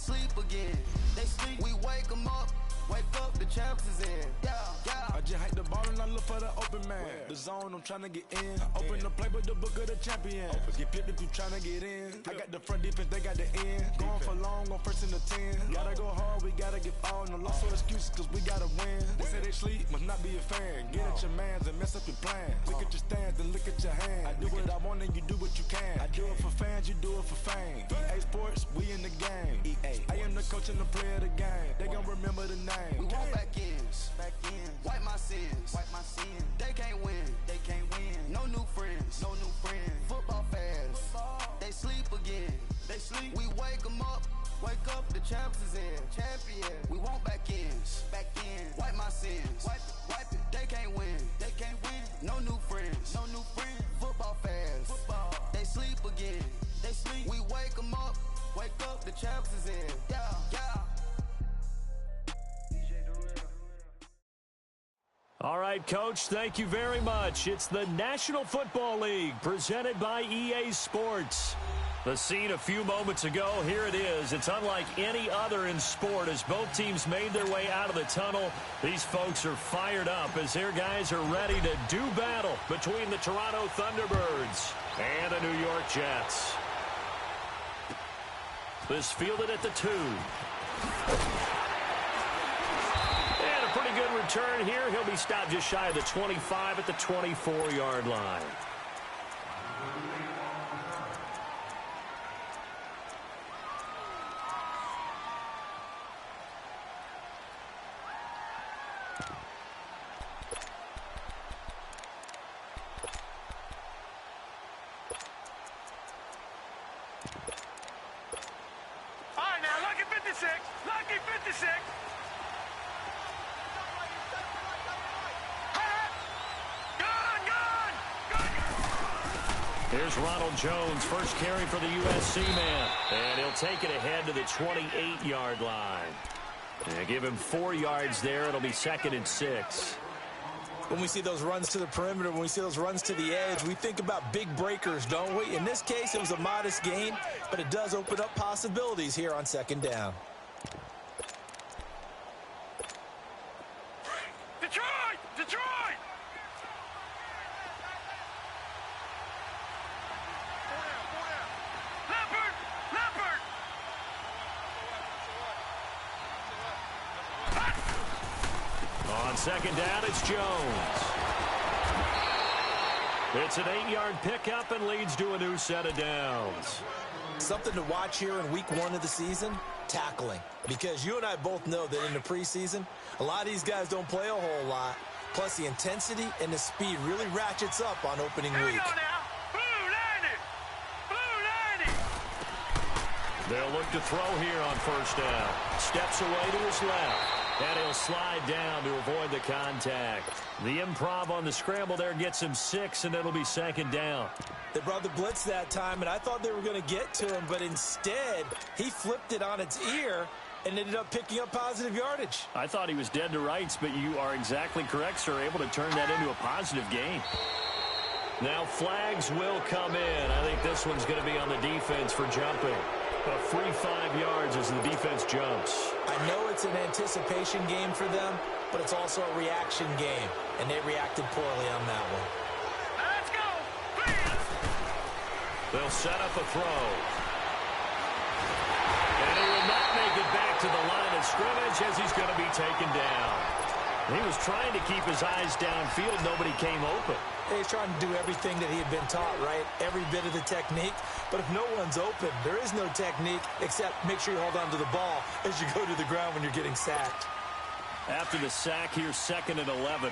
sleep again. They sleep, we wake them up. Wake up, the champs is in. Yeah. I just hate the ball and I look for the open man. The zone, I'm trying to get in. Open the playbook, the book of the champion. Get flipped if you trying to get in. I got the front defense, they got the end. Going for long, on first and the 10. Gotta go hard, we gotta get all. No loss or excuses, cause we gotta win. They say they sleep, must not be a fan. Get at your mans and mess up your plans. Look at your stands and look at your hands. I do what I want and you do what you can. I do it for fans, you do it for fame. EA Sports, we in the game. EA. I am the coach and the player of the game. They gon' remember the name. We want back ends. Wipe my sins. They can't win. No new friends. Football fans. They sleep again. We wake them up. Wake up, the champs is in. Champion. We want back ends. Wipe my sins. Wipe it. They can't win. No new friends. Football fans. They sleep again. We wake them up. Wake up, the champs is in. Yeah. All right, Coach, thank you very much. It's the National Football League presented by EA Sports. The scene a few moments ago, here it is. It's unlike any other in sport as both teams made their way out of the tunnel. These folks are fired up as their guys are ready to do battle between the Toronto Thunderbirds and the New York Jets. This fielded at the 2. Pretty good return here. He'll be stopped just shy of the 25 at the 24-yard line. All right, now, lucky 56. Lucky 56. Here's Ronald Jones, first carry for the USC man. And he'll take it ahead to the 28-yard line. And give him 4 yards there. It'll be 2nd and 6. When we see those runs to the perimeter, when we see those runs to the edge, we think about big breakers, don't we? In this case, it was a modest gain, but it does open up possibilities here on 2nd down. Detroit! Leopard! On 2nd down, it's Jones. It's an 8-yard pickup and leads to a new set of downs. Something to watch here in week 1 of the season, tackling. Because you and I both know that in the preseason, a lot of these guys don't play a whole lot. Plus, the intensity and the speed really ratchets up on opening week. Here we go now. Blue 90. They'll look to throw here on 1st down. Steps away to his left. And he'll slide down to avoid the contact. The improv on the scramble there gets him 6, and it'll be 2nd down. They brought the blitz that time, and I thought they were going to get to him, but instead, he flipped it on its ear and ended up picking up positive yardage. I thought he was dead to rights, but you are exactly correct, sir. Able to turn that into a positive gain. Now flags will come in. I think this one's going to be on the defense for jumping. A free 5 yards as the defense jumps. I know it's an anticipation game for them, but it's also a reaction game, and they reacted poorly on that one. Let's go! Please! They'll set up a throw. And he will not make it back to the line of scrimmage as he's going to be taken down. He was trying to keep his eyes downfield. Nobody came open. He's trying to do everything that he had been taught, right? Every bit of the technique. But if no one's open, there is no technique except make sure you hold on to the ball as you go to the ground when you're getting sacked. After the sack, here's 2nd and 11.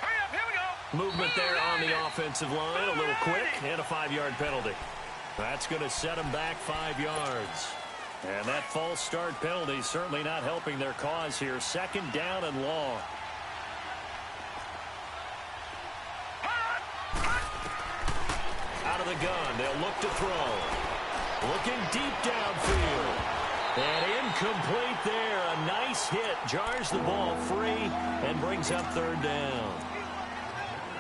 Hurry up, here we go! Movement there on the offensive line. A little quick and a 5-yard penalty. That's going to set him back 5 yards. And that false start penalty certainly not helping their cause here. 2nd down and long. Out of the gun, they'll look to throw. Looking deep downfield. And incomplete there. A nice hit. Jars the ball free and brings up 3rd down.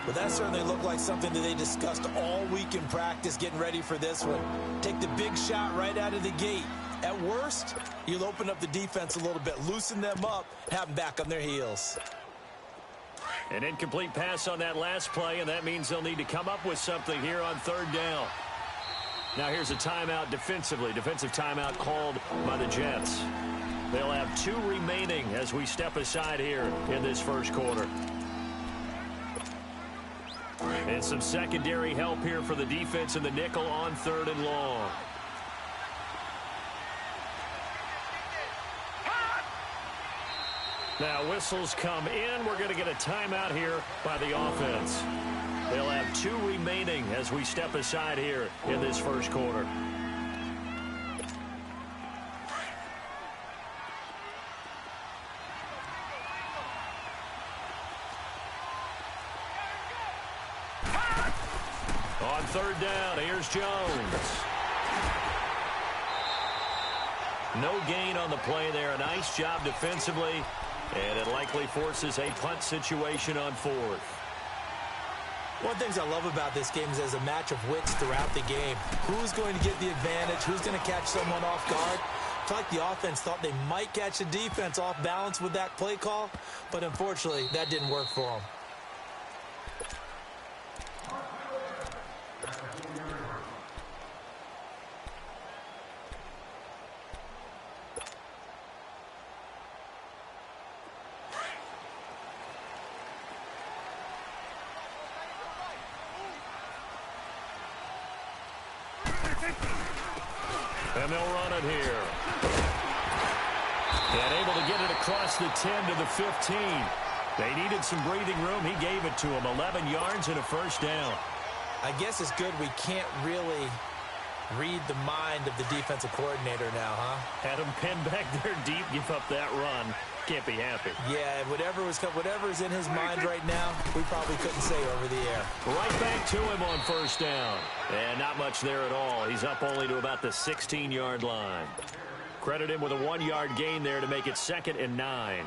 Well, that certainly looked like something that they discussed all week in practice getting ready for this one. Take the big shot right out of the gate. At worst, you'll open up the defense a little bit, loosen them up, have them back on their heels. An incomplete pass on that last play, and that means they'll need to come up with something here on third down. Now here's a timeout defensively. Defensive timeout called by the Jets. They'll have 2 remaining as we step aside here in this first quarter. And some secondary help here for the defense in the nickel on 3rd and long. Now whistles come in. We're going to get a timeout here by the offense. They'll have 2 remaining as we step aside here in this first quarter. On 3rd down, here's Jones. No gain on the play there. A nice job defensively, and it likely forces a punt situation on 4th. One of the things I love about this game is there's a match of wits throughout the game. Who's going to get the advantage? Who's going to catch someone off guard? I feel like the offense thought they might catch the defense off balance with that play call, but unfortunately, that didn't work for them. And they'll run it here. And able to get it across the 10 to the 15. They needed some breathing room. He gave it to them. 11 yards and a first down. I guess it's good we can't really read the mind of the defensive coordinator now, huh? Had him pinned back there deep, give up that run. Can't be happy. Yeah, whatever's in his mind right now, we probably couldn't say over the air. Right back to him on first down. And not much there at all. He's up only to about the 16-yard line. Credit him with a 1-yard gain there to make it 2nd and 9.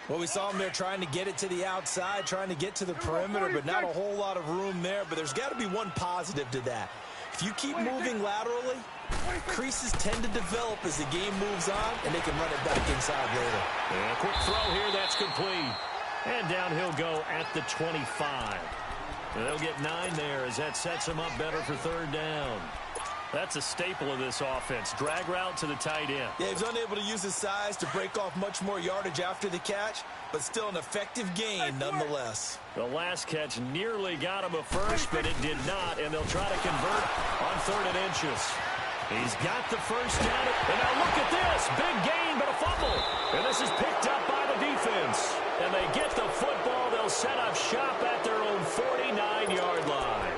Well, we saw him there trying to get it to the outside, trying to get to the perimeter, but not a whole lot of room there. But there's got to be one positive to that. If you keep moving laterally, creases tend to develop as the game moves on, and they can run it back inside later. And a quick throw here, that's complete. And down he'll go at the 25. And they'll get 9 there as that sets them up better for 3rd down. That's a staple of this offense. Drag route to the tight end. Yeah, he's unable to use his size to break off much more yardage after the catch, but still an effective gain nonetheless. The last catch nearly got him a first, but it did not, and they'll try to convert on 3rd and inches. He's got the first down, and now look at this. Big gain, but a fumble. And this is picked up by the defense. And they get the football. They'll set up shop at their own 49-yard line.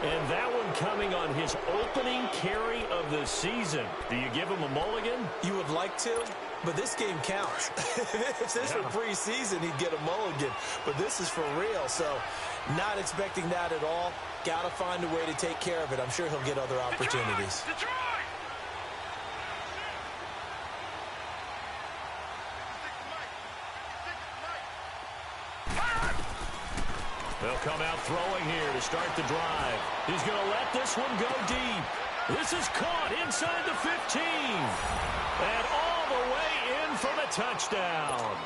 And that one coming on his opening carry of the season. Do you give him a mulligan? You would like to, but this game counts. If this were preseason, he'd get a mulligan. But this is for real, so not expecting that at all. Got to find a way to take care of it. I'm sure he'll get other opportunities. Detroit! They'll come out throwing here to start the drive. He's going to let this one go deep. This is caught inside the 15. And all the way in for the touchdown.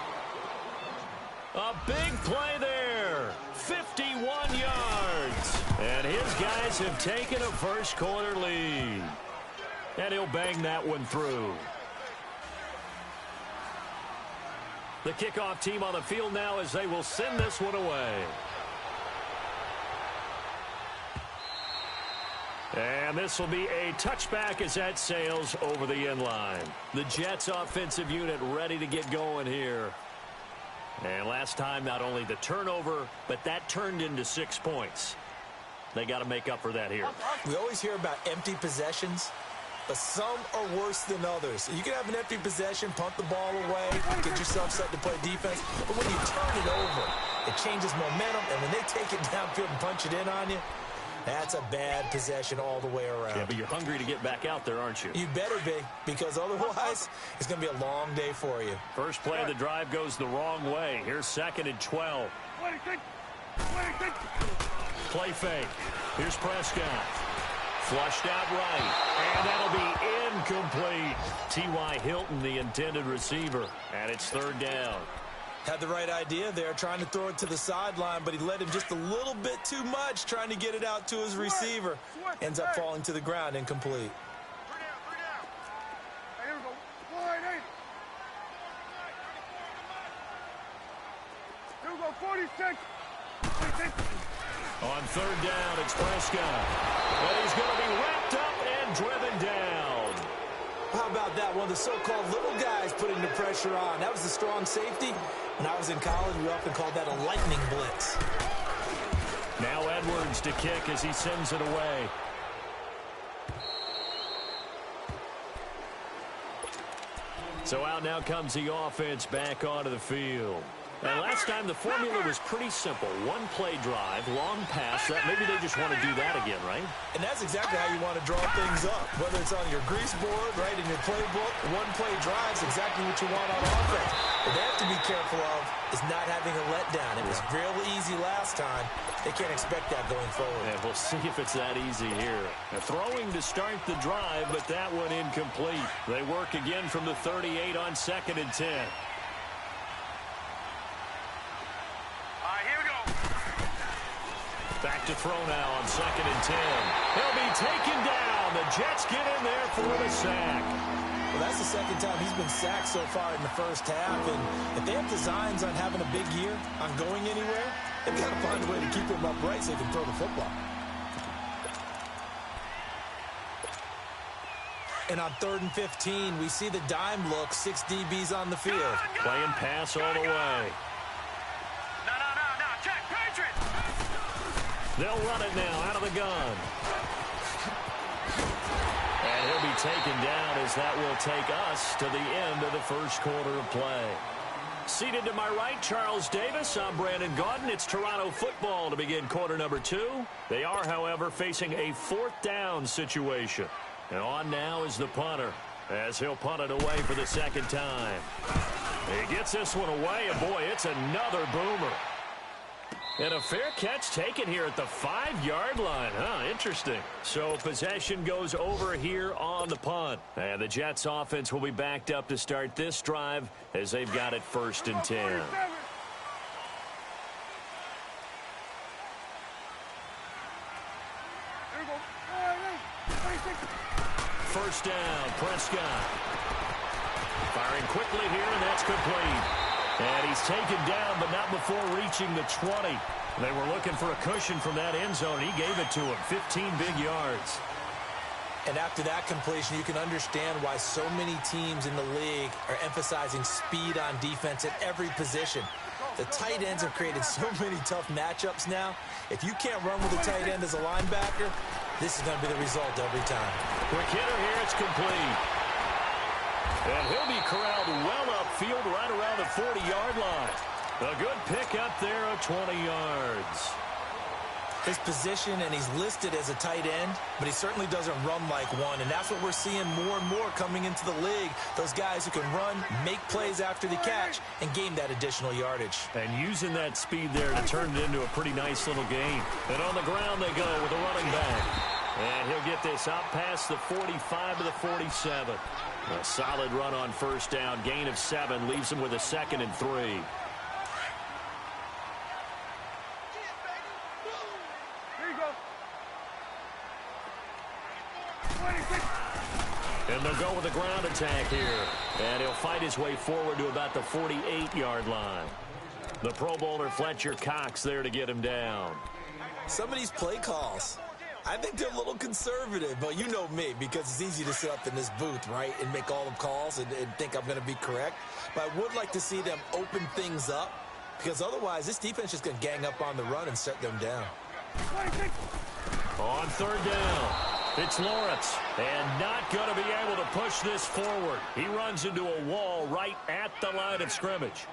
A big play there. 51 yards. And his guys have taken a first quarter lead. And he'll bang that one through. The kickoff team on the field now as they will send this one away. And this will be a touchback as that sails over the end line. The Jets offensive unit ready to get going here. And last time, not only the turnover, but that turned into 6 points. They got to make up for that here. We always hear about empty possessions, but some are worse than others. You can have an empty possession, punt the ball away, get yourself set to play defense, but when you turn it over, it changes momentum, and when they take it downfield and punch it in on you, that's a bad possession all the way around. Yeah, but you're hungry to get back out there, aren't you? You better be, because otherwise it's going to be a long day for you. First play of the drive goes the wrong way. Here's 2nd and 12. Play fake. Here's Prescott. Flushed out right. And that'll be incomplete. T.Y. Hilton, the intended receiver. And it's third down. Had the right idea there, trying to throw it to the sideline, but he led him just a little bit too much, trying to get it out to his receiver. Ends up falling to the ground, incomplete. Here we go, 46. On third down, it's Prescott. And he's going to be wrapped up and driven down. How about that? One of the so-called little guys putting the pressure on. That was the strong safety. When I was in college, we often called that a lightning blitz. Now Edwards to kick as he sends it away. So out now comes the offense back onto the field. And last time the formula was pretty simple. One play drive, long pass. That maybe they just want to do that again, right? And that's exactly how you want to draw things up. Whether it's on your grease board, right, in your playbook, one play drive is exactly what you want on offense. What they have to be careful of is not having a letdown. It was real easy last time. They can't expect that going forward. And we'll see if it's that easy here. Now, throwing to start the drive, but that one incomplete. They work again from the 38 on 2nd and 10. Back to throw now on 2nd and 10. He'll be taken down. The Jets get in there for the sack. Well, that's the second time he's been sacked so far in the first half. And if they have designs on having a big year, on going anywhere, they've got to find a way to keep him upright so they can throw the football. And on 3rd and 15, we see the dime look, 6 DBs on the field. Playing pass all the way. They'll run it now out of the gun. And he'll be taken down as that will take us to the end of the first quarter of play. Seated to my right, Charles Davis. I'm Brandon Gaudin. It's Toronto football to begin quarter number 2. They are, however, facing a 4th down situation. And on now is the punter as he'll punt it away for the second time. He gets this one away, and boy, it's another boomer. And a fair catch taken here at the 5-yard line. Interesting. So possession goes over here on the punt. And the Jets offense will be backed up to start this drive as they've got it 1st and 10. First down, Prescott. Firing quickly here, and that's complete. And he's taken down, but not before reaching the 20. They were looking for a cushion from that end zone. He gave it to him, 15 big yards. And after that completion, you can understand why so many teams in the league are emphasizing speed on defense at every position. The tight ends have created so many tough matchups now. If you can't run with a tight end as a linebacker, this is going to be the result every time. Quick hitter here, it's complete. And he'll be corralled well upfield right around the 40-yard line. A good pick up there of 20 yards. His position, and he's listed as a tight end, but he certainly doesn't run like one, and that's what we're seeing more and more coming into the league. Those guys who can run, make plays after the catch, and gain that additional yardage. And using that speed there to turn it into a pretty nice little game. And on the ground they go with a running back. And he'll get this out past the 45 to the 47. A solid run on first down. Gain of 7 leaves him with a 2nd and 3. And they'll go with a ground attack here. And he'll fight his way forward to about the 48-yard line. The Pro Bowler Fletcher Cox there to get him down. Some of these play calls, I think they're a little conservative, but you know me, because it's easy to sit up in this booth, right, and make all the calls and think I'm going to be correct. But I would like to see them open things up, because otherwise this defense is going to gang up on the run and shut them down. On third down, it's Lawrence, and not going to be able to push this forward. He runs into a wall right at the line of scrimmage.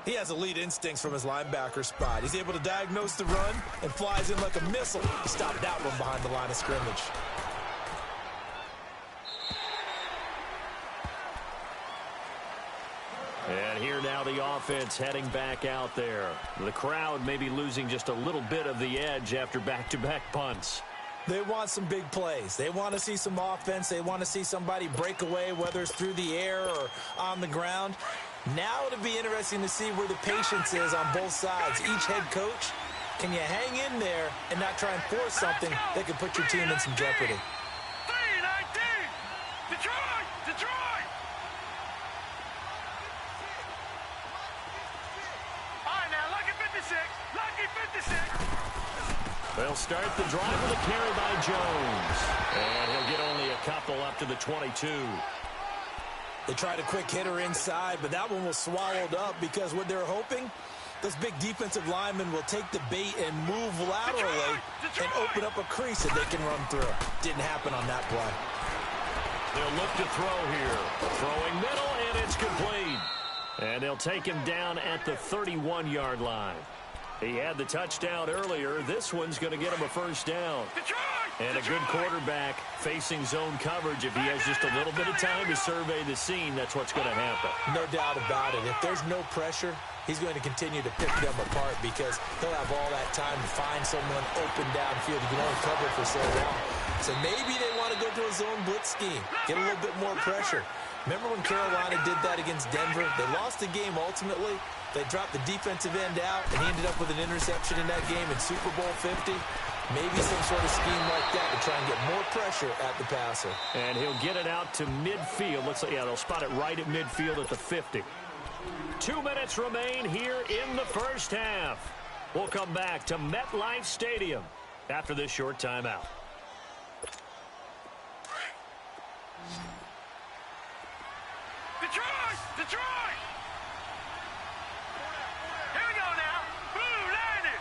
He has elite instincts from his linebacker spot. He's able to diagnose the run and flies in like a missile to stop that one behind the line of scrimmage. And here now the offense heading back out there. The crowd may be losing just a little bit of the edge after back-to-back punts. They want some big plays. They want to see some offense. They want to see somebody break away, whether it's through the air or on the ground. Now it'll be interesting to see where the patience is on both sides. Each head coach, can you hang in there and not try and force something that could put your team in some jeopardy? 3-19! Detroit! Detroit! All right, now, lucky 56. Lucky 56. They'll start the drive with a carry by Jones. And he'll get only a couple up to the 22. They tried a quick hitter inside, but that one was swallowed up because what they're hoping, this big defensive lineman will take the bait and move laterally and open up a crease that they can run through. Didn't happen on that play. They'll look to throw here. Throwing middle, and it's complete. And they'll take him down at the 31-yard line. He had the touchdown earlier. This one's going to get him a first down. And a good quarterback facing zone coverage. If he has just a little bit of time to survey the scene, that's what's going to happen. No doubt about it. If there's no pressure, he's going to continue to pick them apart because he'll have all that time to find someone open downfield. He can only cover for so long. So maybe they want to go to a zone blitz scheme, get a little bit more pressure. Remember when Carolina did that against Denver? They lost the game ultimately. They dropped the defensive end out, and he ended up with an interception in that game in Super Bowl 50. Maybe some sort of scheme like that to try and get more pressure at the passer. And he'll get it out to midfield. Looks like, yeah, they'll spot it right at midfield at the 50. 2 minutes remain here in the first half. We'll come back to MetLife Stadium after this short timeout. Detroit! Detroit! Here we go now. Blue landed!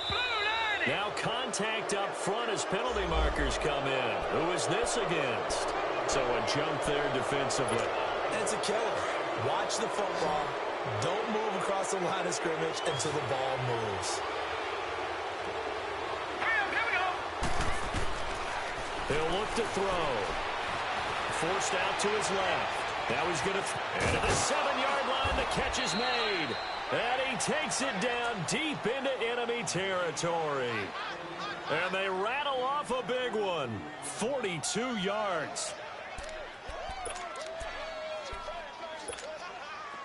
Blue landed! Now contact up front as penalty markers come in. Who is this against? So a jump there defensively. And it's a killer. Watch the football. Don't move across the line of scrimmage until the ball moves. Here we go! He'll look to throw. Forced out to his left. Now he's going to... And at the 7-yard line, the catch is made. And he takes it down deep into enemy territory. And they rattle off a big one. 42 yards.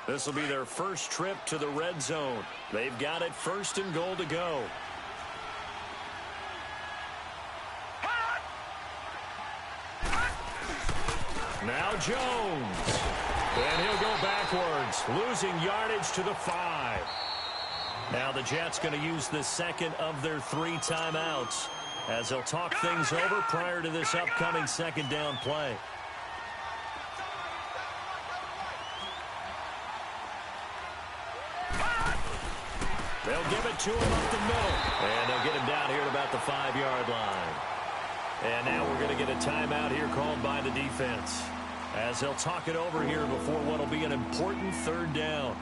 This will be their first trip to the red zone. They've got it first and goal to go. Now Jones. And he'll go backwards, losing yardage to the 5. Now the Jets going to use the second of their 3 timeouts as they'll talk things over prior to this upcoming second down play. They'll give it to him up the middle. And they'll get him down here at about the 5-yard line. And now we're going to get a timeout here called by the defense as they'll talk it over here before what will be an important third down.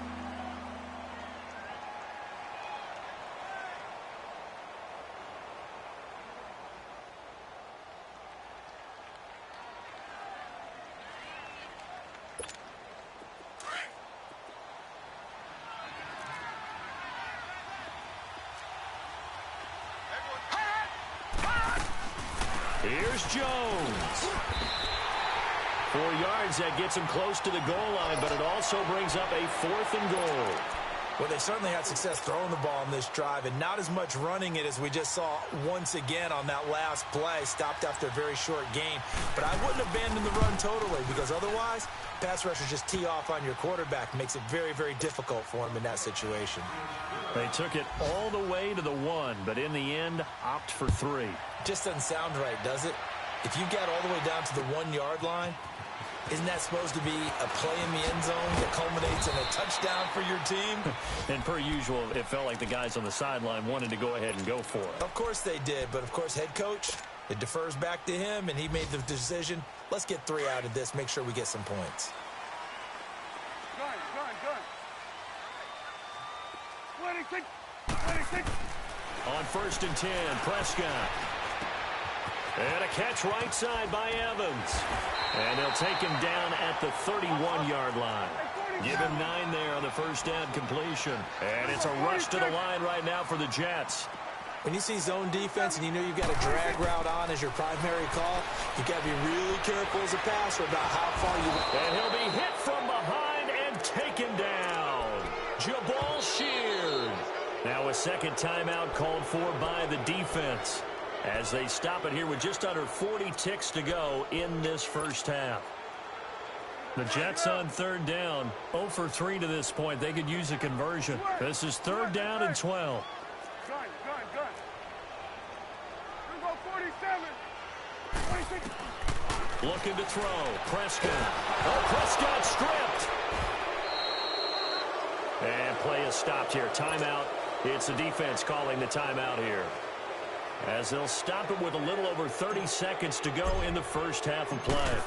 Here's Jones. 4 yards, that gets him close to the goal line, but it also brings up a 4th and goal. Well, they certainly had success throwing the ball on this drive, and not as much running it as we just saw once again on that last play. Stopped after a very short gain. But I wouldn't abandon the run totally, because otherwise, pass rushers just tee off on your quarterback. Makes it very, very difficult for him in that situation. They took it all the way to the 1, but in the end, opt for 3. Just doesn't sound right, does it? If you got all the way down to the 1-yard line, isn't that supposed to be a play in the end zone that culminates in a touchdown for your team? And per usual, it felt like the guys on the sideline wanted to go ahead and go for it. Of course they did, but of course head coach, it defers back to him, and he made the decision. Let's get 3 out of this, make sure we get some points. Gun. 26. On 1st and 10, Prescott. And a catch right side by Evans. And they'll take him down at the 31-yard line. Give him 9 there on the first down completion. And it's a rush to the line right now for the Jets. When you see zone defense and you know you've got a drag route on as your primary call, you've got to be really careful as a passer about how far you went. And he'll be hit from behind and taken down. Jabal Sheard. Now a second timeout called for by the defense as they stop it here with just under 40 ticks to go in this first half. The Jets on third down, 0 for 3 to this point. They could use a conversion. This is third down and 12. Looking to throw. Prescott. Oh, Prescott stripped. And play is stopped here. Timeout. It's the defense calling the timeout here, as they'll stop it with a little over 30 seconds to go in the first half of play.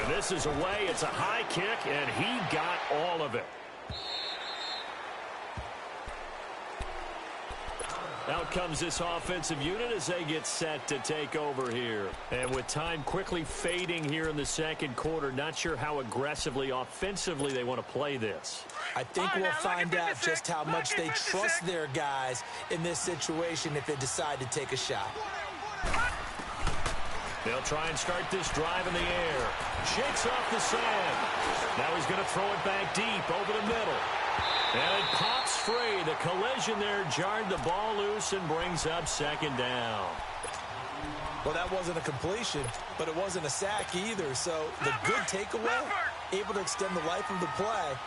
And this is away. It's a high kick, and he got all of it. Out comes this offensive unit as they get set to take over here. And with time quickly fading here in the second quarter, not sure how aggressively, offensively they want to play this. I think we'll find out just how much they trust their guys in this situation if they decide to take a shot. They'll try and start this drive in the air. Shakes off the sand. Now he's going to throw it back deep over the middle. And it pops free. The collision there jarred the ball loose and brings up second down. Well, that wasn't a completion, but it wasn't a sack either. So the good takeaway, able to extend the life of the play.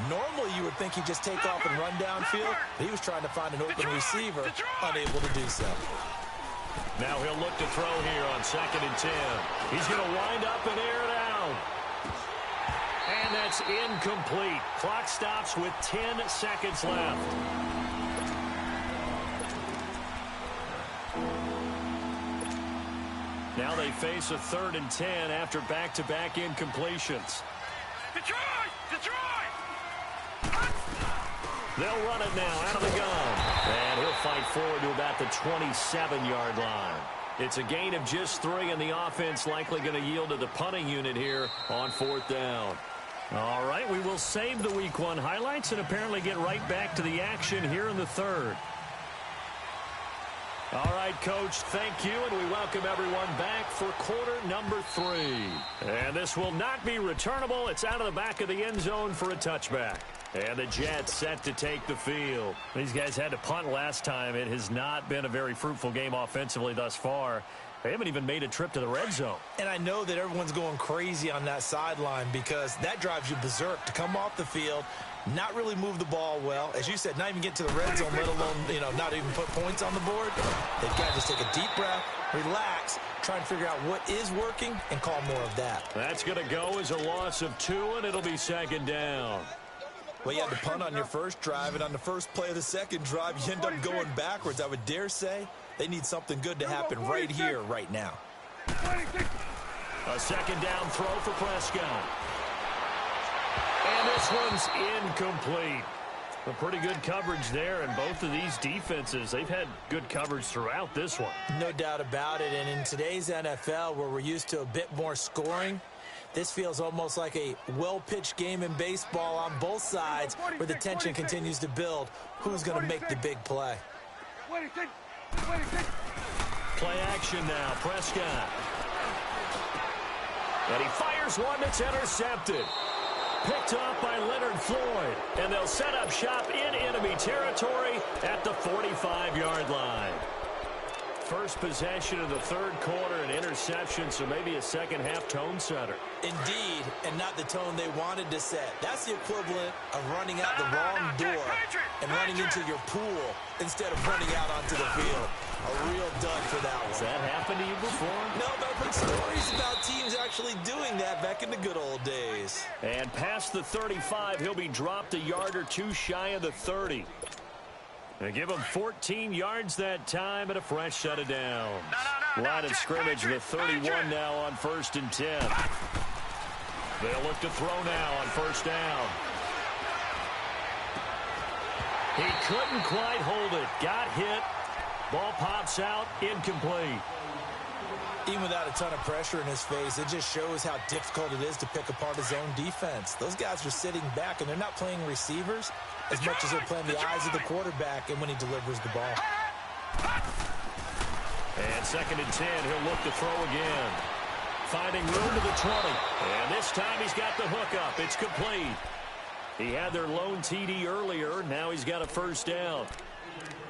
Normally you would think he'd just take off and run downfield, but he was trying to find an open receiver, unable to do so. Now he'll look to throw here on 2nd and 10. He's going to wind up and air it out. And that's incomplete. Clock stops with 10 seconds left. Now they face a 3rd and 10 after back-to-back incompletions. Detroit! They'll run it now out of the gun. And he'll fight forward to about the 27-yard line. It's a gain of just 3, and the offense likely going to yield to the punting unit here on 4th down. All right, we will save the Week 1 highlights and apparently get right back to the action here in the 3rd. All right, Coach, thank you, and we welcome everyone back for quarter number 3. And this will not be returnable. It's out of the back of the end zone for a touchback. And the Jets set to take the field. These guys had to punt last time. It has not been a very fruitful game offensively thus far. They haven't even made a trip to the red zone. And I know that everyone's going crazy on that sideline because that drives you berserk to come off the field, not really move the ball well. As you said, not even get to the red zone, let alone, not even put points on the board. They've got to just take a deep breath, relax, try and figure out what is working, and call more of that. That's going to go as a loss of 2, and it'll be 2nd down. Well, you had to punt on your first drive, and on the first play of the second drive, you end up going backwards. I would dare say they need something good to happen right here, right now. A second down throw for Prescott. And this one's incomplete. A pretty good coverage there, and both of these defenses, they've had good coverage throughout this one. No doubt about it, and in today's NFL, where we're used to a bit more scoring, this feels almost like a well-pitched game in baseball on both sides where the tension continues to build. Who's going to make the big play? Play action now, Prescott. And he fires one that's intercepted. Picked up by Leonard Floyd. And they'll set up shop in enemy territory at the 45-yard line. First possession of the 3rd quarter, an interception, so maybe a second-half tone setter. Indeed, and not the tone they wanted to set. That's the equivalent of running out the wrong door and running into your pool instead of running out onto the field. A real dud for that one. Has that happened to you before? No, but I've heard stories about teams actually doing that back in the good old days. And past the 35, he'll be dropped a yard or 2 shy of the 30. They give him 14 yards that time and a fresh set of downs. Line of scrimmage, the 31 now on 1st and 10. They'll look to throw now on 1st down. He couldn't quite hold it. Got hit. Ball pops out, incomplete. Even without a ton of pressure in his face, it just shows how difficult it is to pick apart his own defense. Those guys are sitting back, and they're not playing receivers as much as they're playing the eyes of the quarterback and when he delivers the ball. And 2nd and 10, he'll look to throw again. Finding room to the 20. And this time he's got the hook up. It's complete. He had their lone TD earlier. Now he's got a first down.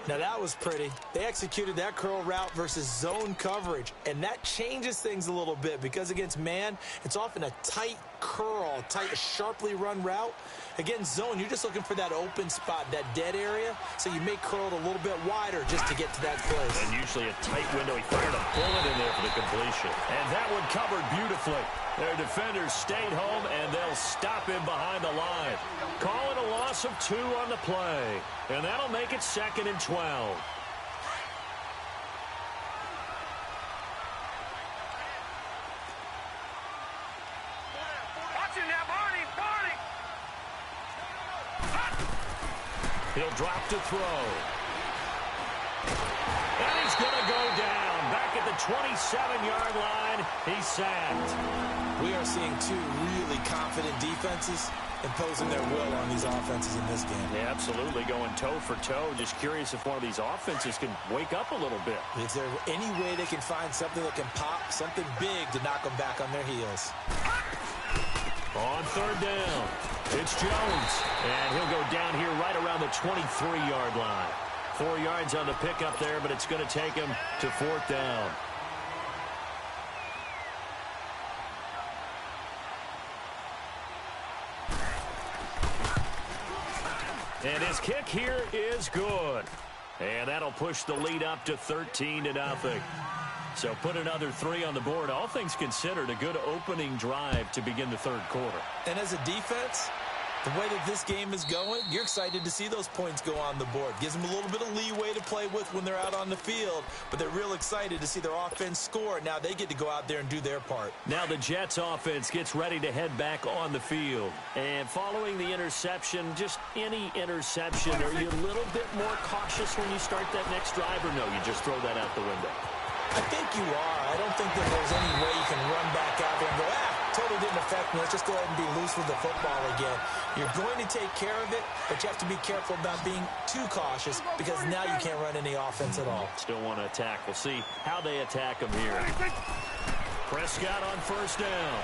Now that was pretty. They executed that curl route versus zone coverage, and that changes things a little bit because against man, it's often a tight curl, tight, sharply run route. Against zone, you're just looking for that open spot, that dead area, so you may curl it a little bit wider just to get to that place. And usually a tight window. He fired a bullet in there for the completion. And that one covered beautifully. Their defenders stayed home, and they'll stop him behind the line. Call it a loss of 2 on the play. And that'll make it 2nd and 12. Watch it now, Barney! He'll drop to throw. And he's going to go down. Back at the 27-yard line, he's sacked. We are seeing 2 really confident defenses imposing their will on these offenses in this game. Yeah, absolutely, going toe for toe. Just curious if one of these offenses can wake up a little bit. Is there any way they can find something that can pop, something big to knock them back on their heels? On 3rd down, it's Jones. And he'll go down here right around the 23-yard line. 4 yards on the pickup there, but it's going to take him to 4th down. And his kick here is good. And that'll push the lead up to 13-0. So put another 3 on the board. All things considered, a good opening drive to begin the 3rd quarter. And as a defense, the way that this game is going, you're excited to see those points go on the board. Gives them a little bit of leeway to play with when they're out on the field, but they're real excited to see their offense score. Now they get to go out there and do their part. Now the Jets offense gets ready to head back on the field. And following the interception, just any interception, are you a little bit more cautious when you start that next drive, or no, you just throw that out the window? I think you are. I don't think that there's any way you can run back out there and go, totally didn't affect me. Let's just go ahead and be loose with the football again. You're going to take care of it, but you have to be careful about being too cautious because now you can't run any offense at all. Still want to attack. We'll see how they attack him here. Prescott on 1st down.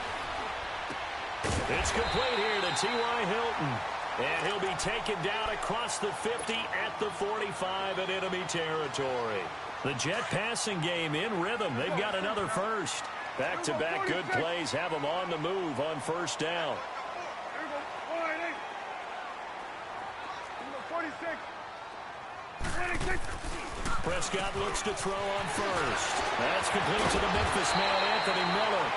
It's complete here to T.Y. Hilton. And he'll be taken down across the 50 at the 45 in enemy territory. The Jet passing game in rhythm. They've got another first. Back-to-back good plays have them on the move on 1st down. Prescott looks to throw on 1st. That's complete to the Memphis man, Anthony Miller.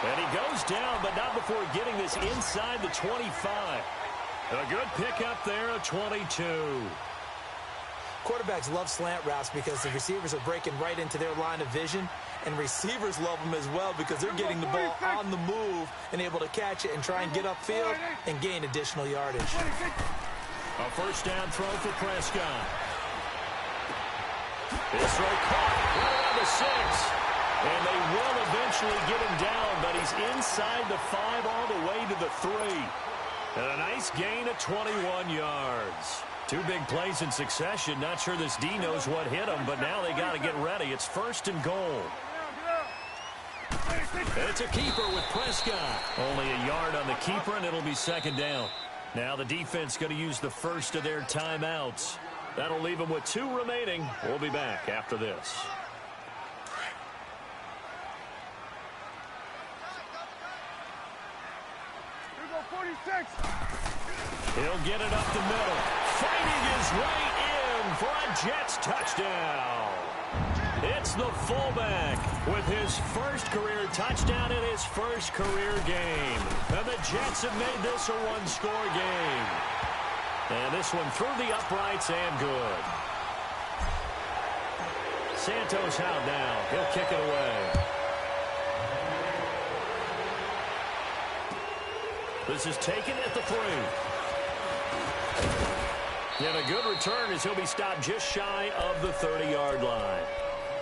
And he goes down, but not before getting this inside the 25. A good pickup there, a 22. Quarterbacks love slant routes because the receivers are breaking right into their line of vision, and receivers love them as well because they're getting the ball on the move and able to catch it and try and get upfield and gain additional yardage. A 1st down throw for Prescott. This throw caught right around the 6. And they will eventually get him down, but he's inside the 5 all the way to the 3. And a nice gain of 21 yards. 2 big plays in succession. Not sure this D knows what hit him, but now they got to get ready. It's 1st and goal. It's a keeper with Prescott. Only a yard on the keeper, and it'll be 2nd down. Now the defense going to use the first of their timeouts. That'll leave them with 2 remaining. We'll be back after this. He'll get it up the middle. Fighting his way in for a Jets touchdown. It's the fullback with his first career touchdown in his first career game. And the Jets have made this a 1-score game. And this one through the uprights and good. Santos out now. He'll kick it away. This is taken at the 3. And a good return as he'll be stopped just shy of the 30-yard line.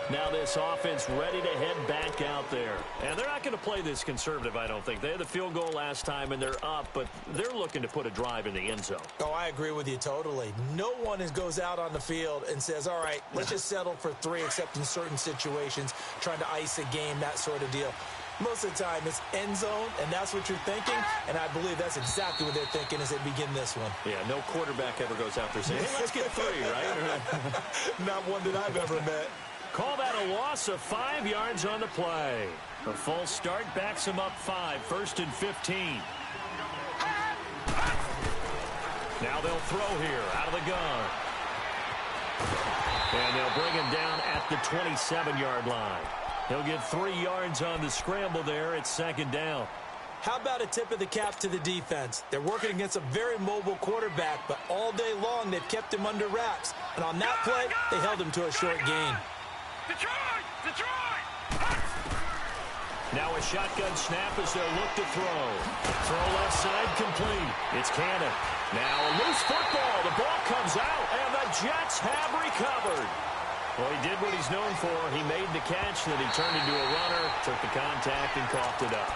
Now this offense ready to head back out there. And they're not going to play this conservative, I don't think. They had the field goal last time, and they're up, but they're looking to put a drive in the end zone. Oh, I agree with you totally. No one goes out on the field and says, all right, let's just settle for 3, except in certain situations, trying to ice a game, that sort of deal. Most of the time, it's end zone, and that's what you're thinking, and I believe that's exactly what they're thinking as they begin this one. Yeah, no quarterback ever goes out there saying, hey, let's get 3, right? Not one that I've ever met. Call that a loss of 5 yards on the play. A false start backs him up 5, 1st and 15. Now they'll throw here out of the gun. And they'll bring him down at the 27-yard line. He'll get 3 yards on the scramble there. It's 2nd down. How about a tip of the cap to the defense? They're working against a very mobile quarterback, but all day long they've kept him under wraps. And on that play, they held him to a short gain. Now a shotgun snap as they'll look to throw. Throw left side complete. It's Cannon. Now a loose football. The ball comes out, and the Jets have recovered. Well, he did what he's known for. He made the catch, then he turned into a runner, took the contact, and coughed it up.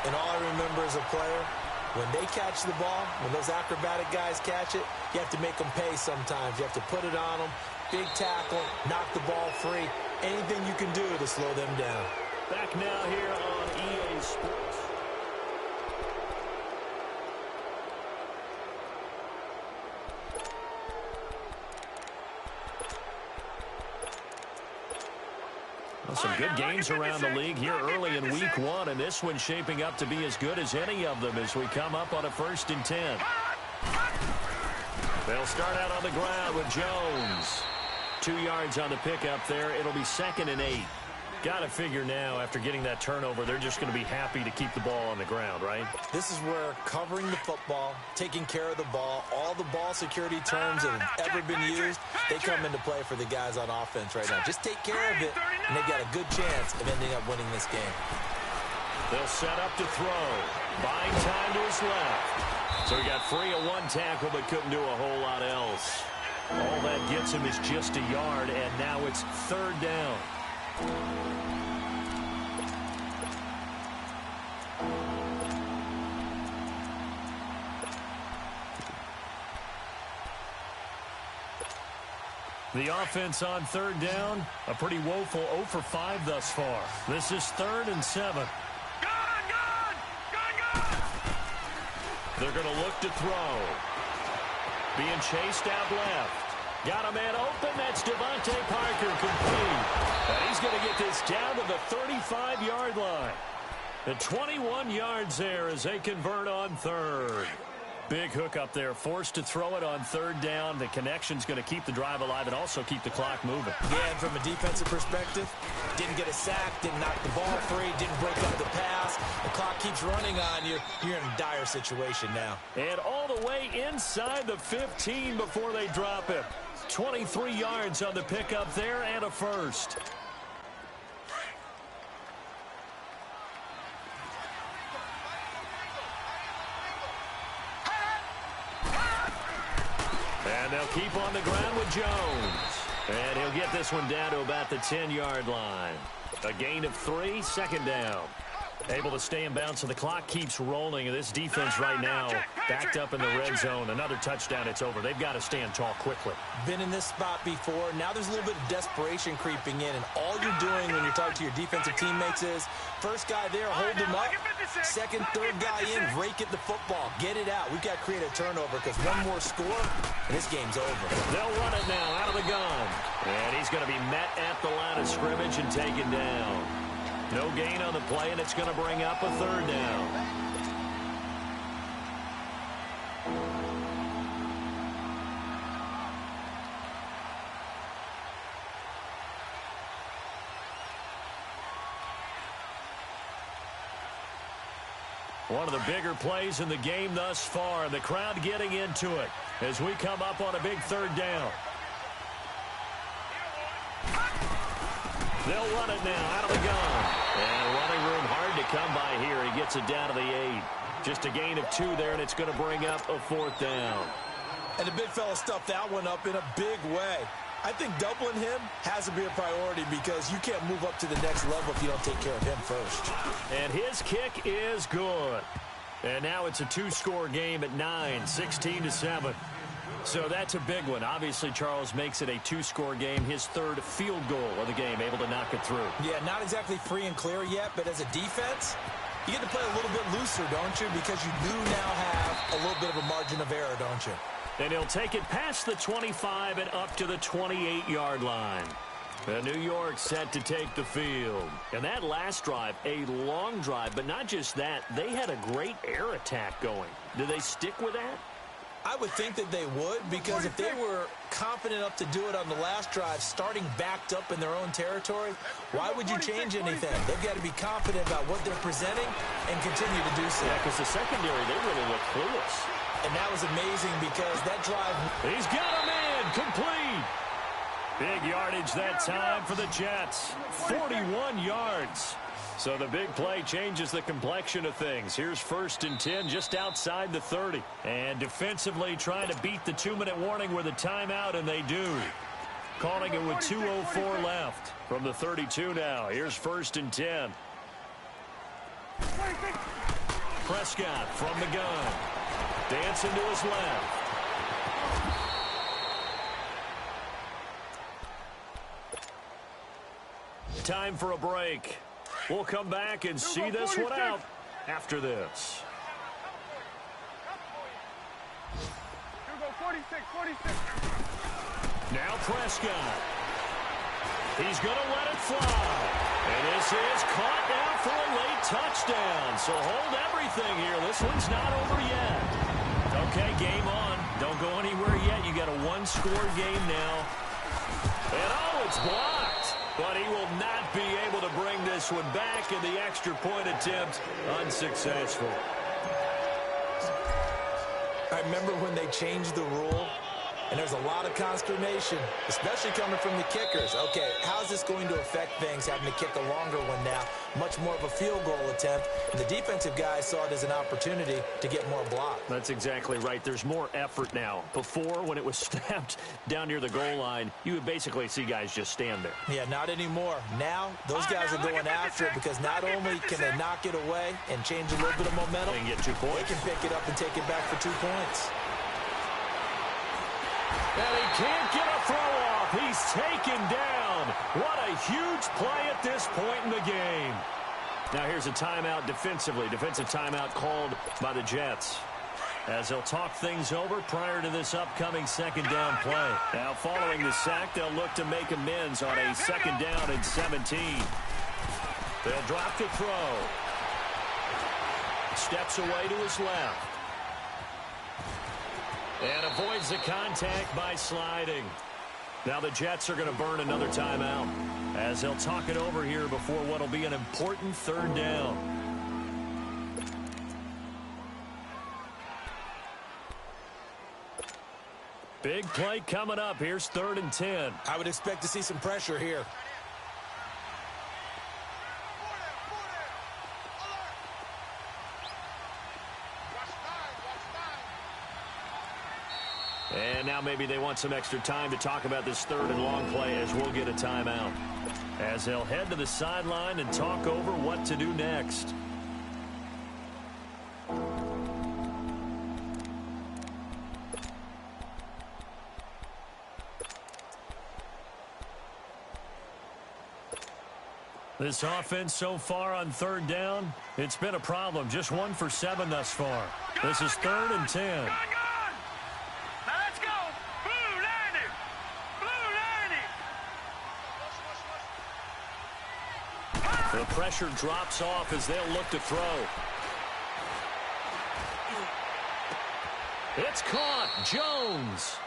And all I remember as a player, when they catch the ball, when those acrobatic guys catch it, you have to make them pay sometimes. You have to put it on them, big tackle, knock the ball free, anything you can do to slow them down. Back now here on EA Sports. Well, some good games around the league here early in week 1, and this one's shaping up to be as good as any of them as we come up on a 1st and 10. They'll start out on the ground with Jones. 2 yards on the pickup there. It'll be 2nd and 8. Got to figure now, after getting that turnover, they're just going to be happy to keep the ball on the ground, right? This is where covering the football, taking care of the ball, all the ball security terms that have ever been used, they come into play for the guys on offense right now. Just take care of it, and they've got a good chance of ending up winning this game. They'll set up to throw. Buying time to his left. So he got free of 1 tackle, but couldn't do a whole lot else. All that gets him is just a yard, and now it's 3rd down. The offense on 3rd down, a pretty woeful 0 for 5 thus far. This is 3rd and 7. They're going to look to throw. Being chased out left. Got a man open. That's Devontae Parker complete. And he's going to get this down to the 35-yard line. The 21 yards there as they convert on 3rd. Big hook up there, forced to throw it on 3rd down. The connection's going to keep the drive alive and also keep the clock moving. Yeah, and from a defensive perspective, didn't get a sack, didn't knock the ball free, didn't break up the pass. The clock keeps running on you. You're in a dire situation now. And all the way inside the 15 before they drop him. 23 yards on the pickup there and a first. And they'll keep on the ground with Jones. And he'll get this one down to about the 10-yard line. A gain of 3, 2nd down. Able to stay in bounds, so the clock keeps rolling. And this defense right now backed up in the red zone. Another touchdown, it's over. They've got to stand tall quickly. Been in this spot before. Now there's a little bit of desperation creeping in. And all you're doing when you're talking to your defensive teammates is, first guy there, hold him up. Second, third guy in, rake at the football. Get it out. We've got to create a turnover because one more score, and this game's over. They'll run it now out of the gun. And he's going to be met at the line of scrimmage and taken down. No gain on the play, and it's going to bring up a 3rd down. One of the bigger plays in the game thus far. The crowd getting into it as we come up on a big 3rd down. They'll run it now out of the gun. And running room hard to come by here. He gets it down to the 8. Just a gain of 2 there, and it's going to bring up a 4th down. And the big fella stuffed that one up in a big way. I think doubling him has to be a priority because you can't move up to the next level if you don't take care of him first. And his kick is good. And now it's a two-score game at 9, 16-7. So that's a big one. Obviously, Charles makes it a two-score game. His third field goal of the game, able to knock it through. Yeah, not exactly free and clear yet, but as a defense, you get to play a little bit looser, don't you? Because you do now have a little bit of a margin of error, don't you? And he'll take it past the 25 and up to the 28-yard line. And New York set to take the field. And that last drive, a long drive, but not just that, they had a great air attack going. Do they stick with that? I would think that they would, because if they were confident enough to do it on the last drive, starting backed up in their own territory, why would you change anything? They've got to be confident about what they're presenting and continue to do so. Yeah, because the secondary, they really look clueless. And that was amazing because that drive... He's got him in, complete. Big yardage that time for the Jets. 41 yards. So the big play changes the complexion of things. Here's 1st and 10 just outside the 30. And defensively trying to beat the 2-minute warning with a timeout, and they do. Calling it with 2:04 left from the 32 now. Here's 1st and 10. Prescott from the gun. Dancing to his left. Time for a break. We'll come back and see this one out after this. Now Prescott. He's going to let it fly. And this is caught now for a late touchdown. So hold everything here. This one's not over yet. Okay, game on. Don't go anywhere yet. You got a one-score game now. And oh, it's blocked. But he will not be able to bring this one back, and the extra point attempt unsuccessful. I remember when they changed the rule, and there's a lot of consternation, especially coming from the kickers. Okay, how's this going to affect things, having to kick a longer one now? Much more of a field goal attempt, and the defensive guys saw it as an opportunity to get more block. That's exactly right. There's more effort now. Before, when it was snapped down near the goal line, you would basically see guys just stand there. Yeah, not anymore. Now, those guys are going after it because not only can they knock it away and change a little bit of momentum, they can get 2 points. They can pick it up and take it back for 2 points. And he can't get a throw off. He's taken down. What a huge play at this point in the game. Now here's a timeout defensively. Defensive timeout called by the Jets, as they'll talk things over prior to this upcoming second down play. Now following the sack, they'll look to make amends on a second down and 17. They'll drop the throw. Steps away to his left. And avoids the contact by sliding. Now the Jets are going to burn another timeout, as they'll talk it over here before what will be an important third down. Big play coming up. Here's 3rd and 10. I would expect to see some pressure here. And now maybe they want some extra time to talk about this 3rd and long play, as we'll get a timeout, as they'll head to the sideline and talk over what to do next. This offense so far on 3rd down, it's been a problem. Just 1 for 7 thus far. This is 3rd and 10. The pressure drops off as they'll look to throw. It's caught. Jones.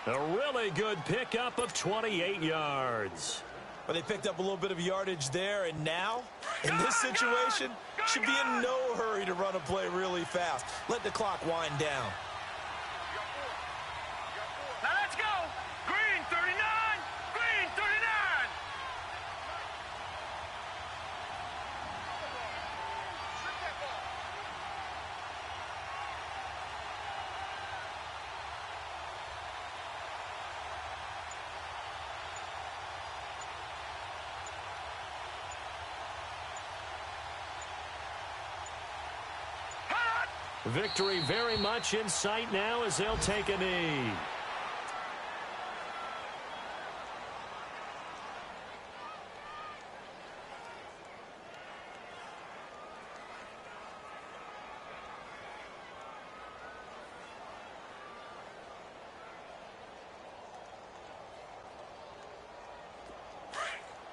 A really good pickup of 28 yards. But they picked up a little bit of yardage there, and now, in this situation, should be in no hurry to run a play really fast. Let the clock wind down. Now let's go. Green 39. Green 39. Victory very much in sight now as they'll take a knee.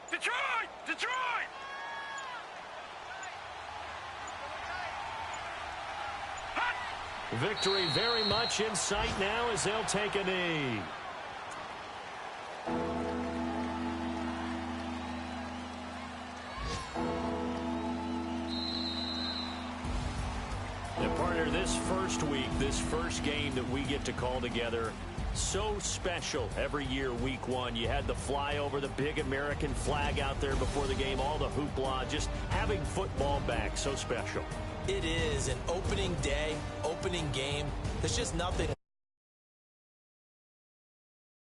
Detroit! Detroit! Victory very much in sight now as they'll take a knee. And partner, this first week, this first game that we get to call together, so special every year, week one. You had the flyover, the big American flag out there before the game, all the hoopla, just having football back, so special. It is an opening day, opening game. There's just nothing